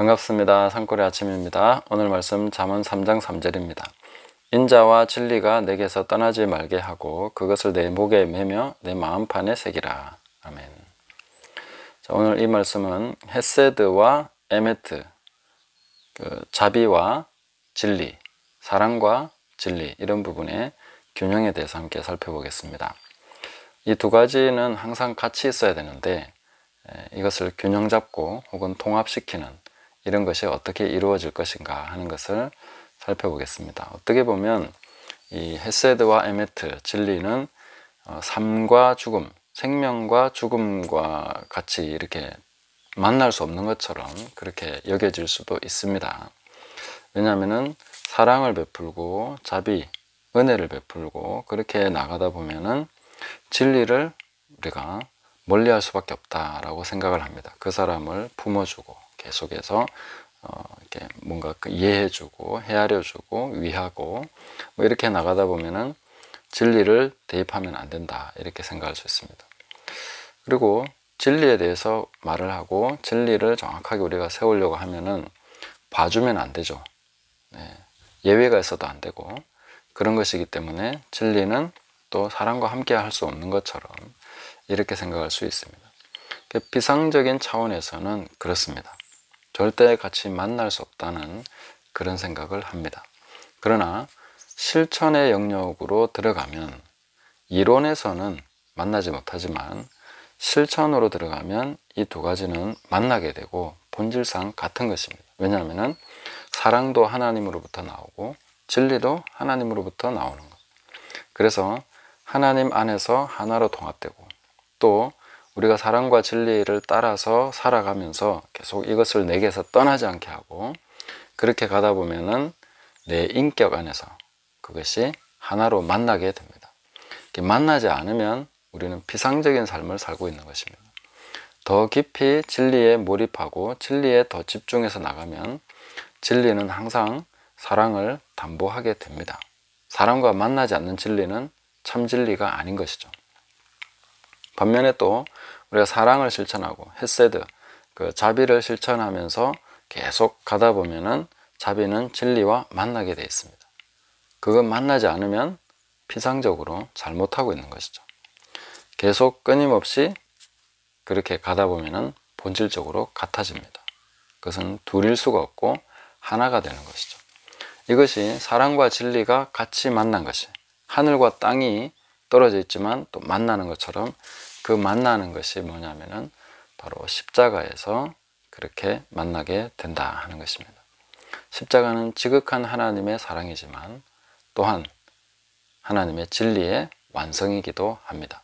반갑습니다. 산골의 아침입니다. 오늘 말씀 잠언 3장 3절입니다. 인자와 진리가 내게서 떠나지 말게 하고 그것을 내 목에 매며 내 마음판에 새기라. 아멘. 자, 오늘 이 말씀은 헤세드와 에메트, 자비와 진리, 사랑과 진리, 이런 부분의 균형에 대해서 함께 살펴보겠습니다. 이 두 가지는 항상 같이 있어야 되는데 이것을 균형 잡고 혹은 통합시키는 이런 것이 어떻게 이루어질 것인가 하는 것을 살펴보겠습니다. 어떻게 보면 이 헤세드와 에메트, 진리는 삶과 죽음, 생명과 죽음과 같이 이렇게 만날 수 없는 것처럼 그렇게 여겨질 수도 있습니다. 왜냐하면 사랑을 베풀고 자비, 은혜를 베풀고 그렇게 나가다 보면은 진리를 우리가 멀리할 수밖에 없다라고 생각을 합니다. 그 사람을 품어주고 계속해서 이렇게 뭔가 이해해주고 헤아려주고 위하고 뭐 이렇게 나가다 보면은 진리를 대입하면 안 된다, 이렇게 생각할 수 있습니다. 그리고 진리에 대해서 말을 하고 진리를 정확하게 우리가 세우려고 하면은 봐주면 안 되죠. 예외가 있어도 안 되고 그런 것이기 때문에 진리는 또 사랑과 함께 할 수 없는 것처럼 이렇게 생각할 수 있습니다. 비상적인 차원에서는 그렇습니다. 절대 같이 만날 수 없다는 그런 생각을 합니다. 그러나 실천의 영역으로 들어가면 이론에서는 만나지 못하지만 실천으로 들어가면 이 두 가지는 만나게 되고 본질상 같은 것입니다. 왜냐하면 사랑도 하나님으로부터 나오고 진리도 하나님으로부터 나오는 것. 그래서 하나님 안에서 하나로 통합되고 또 우리가 사랑과 진리를 따라서 살아가면서 계속 이것을 내게서 떠나지 않게 하고 그렇게 가다 보면은 내 인격 안에서 그것이 하나로 만나게 됩니다. 만나지 않으면 우리는 비상적인 삶을 살고 있는 것입니다. 더 깊이 진리에 몰입하고 진리에 더 집중해서 나가면 진리는 항상 사랑을 담보하게 됩니다. 사랑과 만나지 않는 진리는 참 진리가 아닌 것이죠. 반면에 또 우리가 사랑을 실천하고 헤세드, 자비를 실천하면서 계속 가다 보면은 자비는 진리와 만나게 되어 있습니다. 그거 만나지 않으면 피상적으로 잘못하고 있는 것이죠. 계속 끊임없이 그렇게 가다 보면은 본질적으로 같아집니다. 그것은 둘일 수가 없고 하나가 되는 것이죠. 이것이 사랑과 진리가 같이 만난 것이, 하늘과 땅이 떨어져 있지만 또 만나는 것처럼 그 만나는 것이 뭐냐면은 바로 십자가에서 그렇게 만나게 된다 하는 것입니다. 십자가는 지극한 하나님의 사랑이지만 또한 하나님의 진리의 완성이기도 합니다.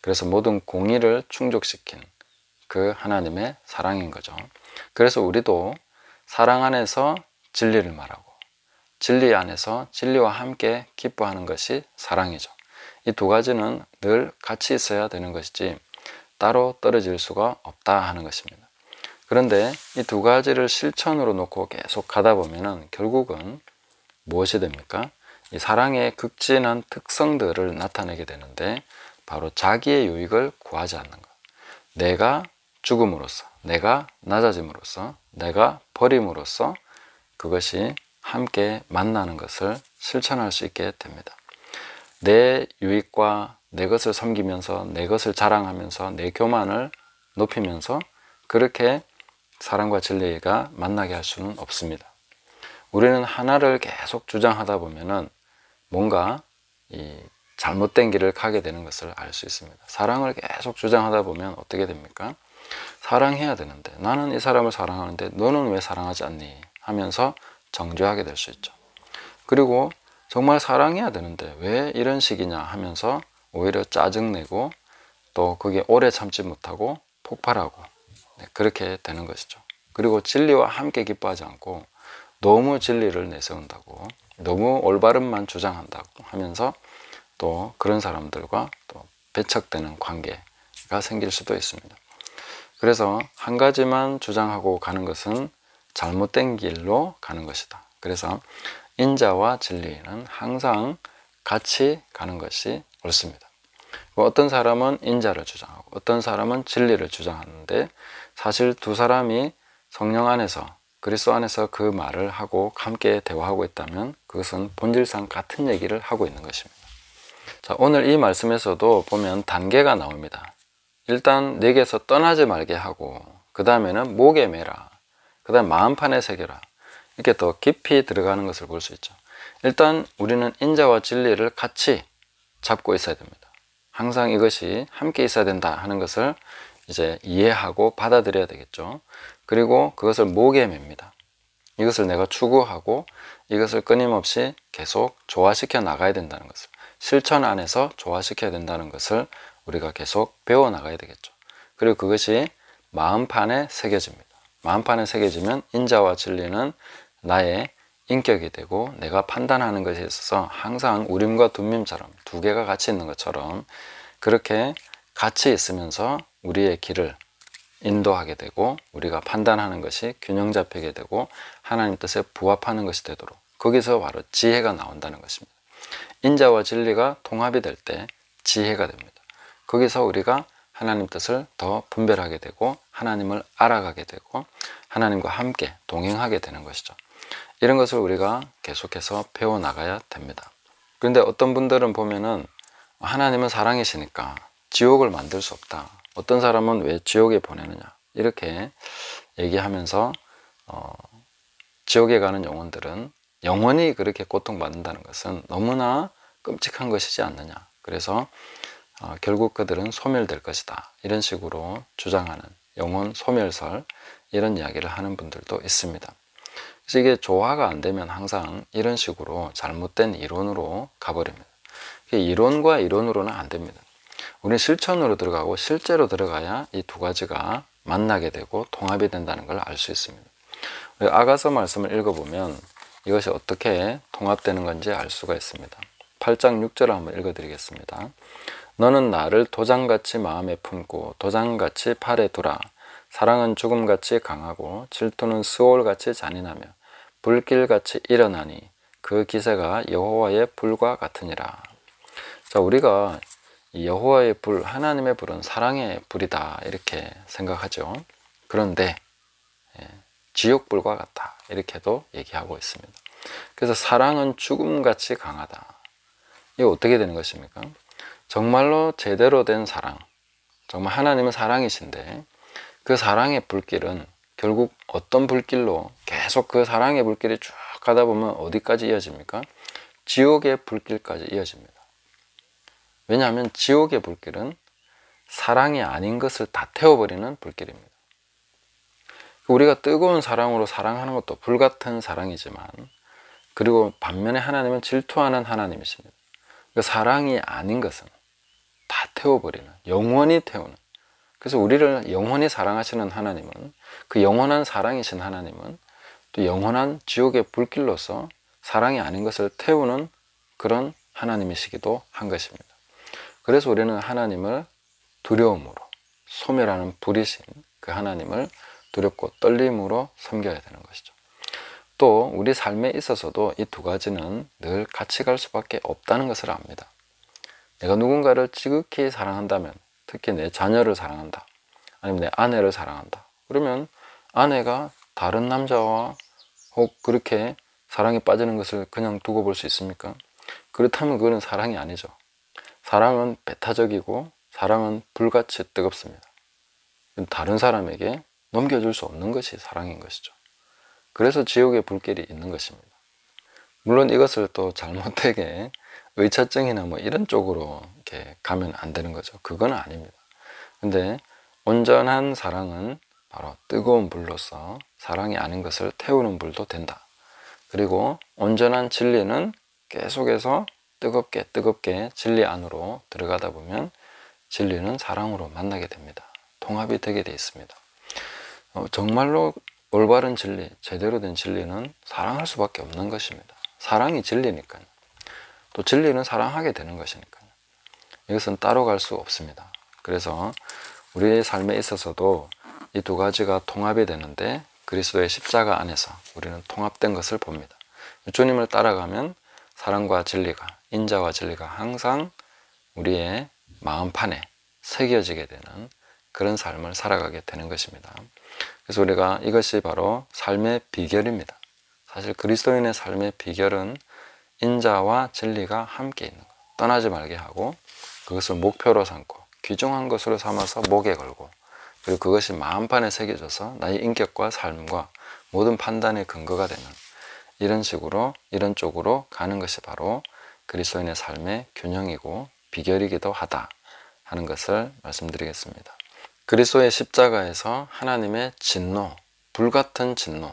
그래서 모든 공의를 충족시킨 그 하나님의 사랑인 거죠. 그래서 우리도 사랑 안에서 진리를 말하고 진리 안에서 진리와 함께 기뻐하는 것이 사랑이죠. 이 두 가지는 늘 같이 있어야 되는 것이지 따로 떨어질 수가 없다 하는 것입니다. 그런데 이 두 가지를 실천으로 놓고 계속 가다 보면은 결국은 무엇이 됩니까? 이 사랑의 극진한 특성들을 나타내게 되는데 바로 자기의 유익을 구하지 않는 것. 내가 죽음으로써, 내가 낮아짐으로써, 내가 버림으로써 그것이 함께 만나는 것을 실천할 수 있게 됩니다. 내 유익과 내 것을 섬기면서 내 것을 자랑하면서 내 교만을 높이면서 그렇게 사랑과 진리가 만나게 할 수는 없습니다. 우리는 하나를 계속 주장하다 보면은 뭔가 이 잘못된 길을 가게 되는 것을 알 수 있습니다. 사랑을 계속 주장하다 보면 어떻게 됩니까? 사랑해야 되는데 나는 이 사람을 사랑하는데 너는 왜 사랑하지 않니? 하면서 정죄하게 될 수 있죠. 그리고 정말 사랑해야 되는데 왜 이런 식이냐 하면서 오히려 짜증내고 또 그게 오래 참지 못하고 폭발하고 그렇게 되는 것이죠. 그리고 진리와 함께 기뻐하지 않고 너무 진리를 내세운다고 너무 올바름만 주장한다고 하면서 또 그런 사람들과 또 배척되는 관계가 생길 수도 있습니다. 그래서 한 가지만 주장하고 가는 것은 잘못된 길로 가는 것이다. 그래서 인자와 진리는 항상 같이 가는 것이 옳습니다. 어떤 사람은 인자를 주장하고 어떤 사람은 진리를 주장하는데 사실 두 사람이 성령 안에서 그리스도 안에서 그 말을 하고 함께 대화하고 있다면 그것은 본질상 같은 얘기를 하고 있는 것입니다. 자, 오늘 이 말씀에서도 보면 단계가 나옵니다. 일단 내게서 떠나지 말게 하고 그 다음에는 목에 매라, 그 다음 마음판에 새겨라, 이렇게 더 깊이 들어가는 것을 볼 수 있죠. 일단 우리는 인자와 진리를 같이 잡고 있어야 됩니다. 항상 이것이 함께 있어야 된다 하는 것을 이제 이해하고 받아들여야 되겠죠. 그리고 그것을 목에 맵니다. 이것을 내가 추구하고 이것을 끊임없이 계속 조화시켜 나가야 된다는 것을, 실천 안에서 조화시켜야 된다는 것을 우리가 계속 배워나가야 되겠죠. 그리고 그것이 마음판에 새겨집니다. 마음판에 새겨지면 인자와 진리는 나의 인격이 되고 내가 판단하는 것에 있어서 항상 우림과 둠밈처럼 두 개가 같이 있는 것처럼 그렇게 같이 있으면서 우리의 길을 인도하게 되고 우리가 판단하는 것이 균형 잡히게 되고 하나님 뜻에 부합하는 것이 되도록, 거기서 바로 지혜가 나온다는 것입니다. 인자와 진리가 통합이 될 때 지혜가 됩니다. 거기서 우리가 하나님 뜻을 더 분별하게 되고 하나님을 알아가게 되고 하나님과 함께 동행하게 되는 것이죠. 이런 것을 우리가 계속해서 배워나가야 됩니다. 그런데 어떤 분들은 보면은 하나님은 사랑이시니까 지옥을 만들 수 없다, 어떤 사람은 왜 지옥에 보내느냐, 이렇게 얘기하면서 지옥에 가는 영혼들은 영원히 그렇게 고통받는다는 것은 너무나 끔찍한 것이지 않느냐, 그래서 결국 그들은 소멸될 것이다, 이런 식으로 주장하는 영혼 소멸설, 이런 이야기를 하는 분들도 있습니다. 그래서 이게 조화가 안 되면 항상 이런 식으로 잘못된 이론으로 가버립니다. 이론과 이론으로는 안 됩니다. 우리는 실천으로 들어가고 실제로 들어가야 이 두 가지가 만나게 되고 통합이 된다는 걸 알 수 있습니다. 아가서 말씀을 읽어보면 이것이 어떻게 통합되는 건지 알 수가 있습니다. 8장 6절을 한번 읽어드리겠습니다. 너는 나를 도장같이 마음에 품고 도장같이 팔에 두라. 사랑은 죽음같이 강하고 질투는 스올같이 잔인하며 불길같이 일어나니 그 기세가 여호와의 불과 같으니라. 자, 우리가 여호와의 불, 하나님의 불은 사랑의 불이다, 이렇게 생각하죠. 그런데 지옥불과 같다, 이렇게도 얘기하고 있습니다. 그래서 사랑은 죽음같이 강하다. 이거 어떻게 되는 것입니까? 정말로 제대로 된 사랑, 정말 하나님은 사랑이신데 그 사랑의 불길은 결국 어떤 불길로 계속 그 사랑의 불길이 쭉 가다 보면 어디까지 이어집니까? 지옥의 불길까지 이어집니다. 왜냐하면 지옥의 불길은 사랑이 아닌 것을 다 태워버리는 불길입니다. 우리가 뜨거운 사랑으로 사랑하는 것도 불같은 사랑이지만, 그리고 반면에 하나님은 질투하는 하나님이십니다. 그 사랑이 아닌 것은 다 태워버리는, 영원히 태우는, 그래서 우리를 영원히 사랑하시는 하나님은, 그 영원한 사랑이신 하나님은 또 영원한 지옥의 불길로서 사랑이 아닌 것을 태우는 그런 하나님이시기도 한 것입니다. 그래서 우리는 하나님을 두려움으로, 소멸하는 불이신 그 하나님을 두렵고 떨림으로 섬겨야 되는 것이죠. 또 우리 삶에 있어서도 이 두 가지는 늘 같이 갈 수밖에 없다는 것을 압니다. 내가 누군가를 지극히 사랑한다면, 특히 내 자녀를 사랑한다, 아니면 내 아내를 사랑한다, 그러면 아내가 다른 남자와 혹 그렇게 사랑에 빠지는 것을 그냥 두고 볼 수 있습니까? 그렇다면 그건 사랑이 아니죠. 사랑은 배타적이고 사랑은 불같이 뜨겁습니다. 다른 사람에게 넘겨줄 수 없는 것이 사랑인 것이죠. 그래서 지옥의 불길이 있는 것입니다. 물론 이것을 또 잘못되게 의처증이나 뭐 이런 쪽으로 이렇게 가면 안 되는 거죠. 그건 아닙니다. 근데 온전한 사랑은 바로 뜨거운 불로서 사랑이 아닌 것을 태우는 불도 된다. 그리고 온전한 진리는 계속해서 뜨겁게 진리 안으로 들어가다 보면 진리는 사랑으로 만나게 됩니다. 통합이 되게 되어 있습니다. 정말로 올바른 진리, 제대로 된 진리는 사랑할 수밖에 없는 것입니다. 사랑이 진리니까요. 또 진리는 사랑하게 되는 것이니까요. 이것은 따로 갈 수 없습니다. 그래서 우리의 삶에 있어서도 이 두 가지가 통합이 되는데 그리스도의 십자가 안에서 우리는 통합된 것을 봅니다. 주님을 따라가면 사랑과 진리가, 인자와 진리가 항상 우리의 마음판에 새겨지게 되는 그런 삶을 살아가게 되는 것입니다. 그래서 우리가 이것이 바로 삶의 비결입니다. 사실 그리스도인의 삶의 비결은 인자와 진리가 함께 있는 것, 떠나지 말게 하고 그것을 목표로 삼고 귀중한 것으로 삼아서 목에 걸고, 그리고 그것이 마음판에 새겨져서 나의 인격과 삶과 모든 판단의 근거가 되는 이런 식으로, 이런 쪽으로 가는 것이 바로 그리스도인의 삶의 균형이고 비결이기도 하다 하는 것을 말씀드리겠습니다. 그리스도의 십자가에서 하나님의 진노, 불같은 진노,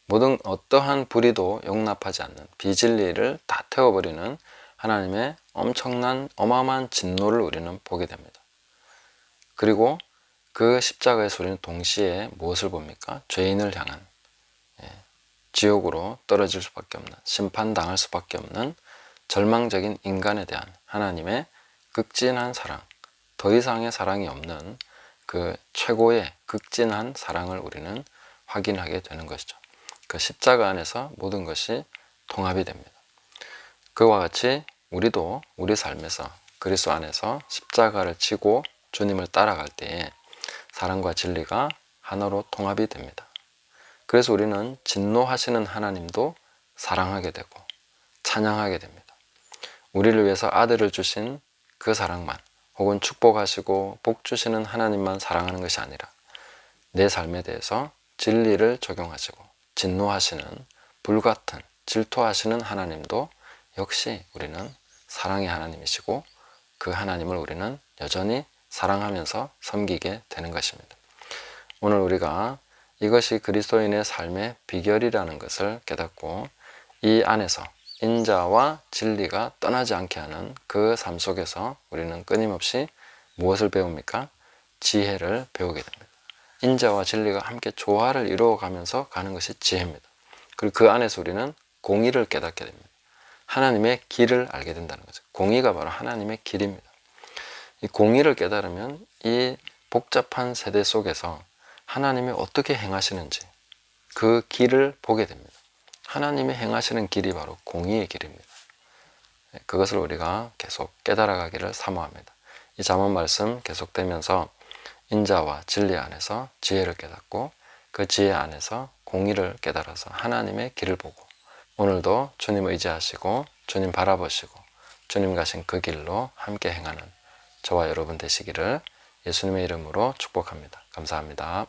모든 어떠한 불의도 용납하지 않는 비진리를 다 태워버리는 하나님의 엄청난 어마어마한 진노를 우리는 보게 됩니다. 그리고 그 십자가에서 우리는 동시에 무엇을 봅니까? 죄인을 향한, 지옥으로 떨어질 수밖에 없는, 심판당할 수밖에 없는 절망적인 인간에 대한 하나님의 극진한 사랑, 더 이상의 사랑이 없는 그 최고의 극진한 사랑을 우리는 확인하게 되는 것이죠. 그 십자가 안에서 모든 것이 통합이 됩니다. 그와 같이 우리도 우리 삶에서 그리스도 안에서 십자가를 지고 주님을 따라갈 때에 사랑과 진리가 하나로 통합이 됩니다. 그래서 우리는 진노하시는 하나님도 사랑하게 되고 찬양하게 됩니다. 우리를 위해서 아들을 주신 그 사랑만, 혹은 축복하시고 복 주시는 하나님만 사랑하는 것이 아니라 내 삶에 대해서 진리를 적용하시고 진노하시는, 불같은, 질투하시는 하나님도 역시 우리는 사랑의 하나님이시고 그 하나님을 우리는 여전히 사랑하면서 섬기게 되는 것입니다. 오늘 우리가 이것이 그리스도인의 삶의 비결이라는 것을 깨닫고 이 안에서 인자와 진리가 떠나지 않게 하는 그 삶 속에서 우리는 끊임없이 무엇을 배웁니까? 지혜를 배우게 됩니다. 인자와 진리가 함께 조화를 이루어가면서 가는 것이 지혜입니다. 그리고 그 안에서 우리는 공의를 깨닫게 됩니다. 하나님의 길을 알게 된다는 거죠. 공의가 바로 하나님의 길입니다. 이 공의를 깨달으면 이 복잡한 세대 속에서 하나님이 어떻게 행하시는지 그 길을 보게 됩니다. 하나님이 행하시는 길이 바로 공의의 길입니다. 그것을 우리가 계속 깨달아가기를 사모합니다. 이 잠언 말씀 계속되면서 인자와 진리 안에서 지혜를 깨닫고 그 지혜 안에서 공의를 깨달아서 하나님의 길을 보고 오늘도 주님 의지하시고 주님 바라보시고 주님 가신 그 길로 함께 행하는 저와 여러분 되시기를 예수님의 이름으로 축복합니다. 감사합니다.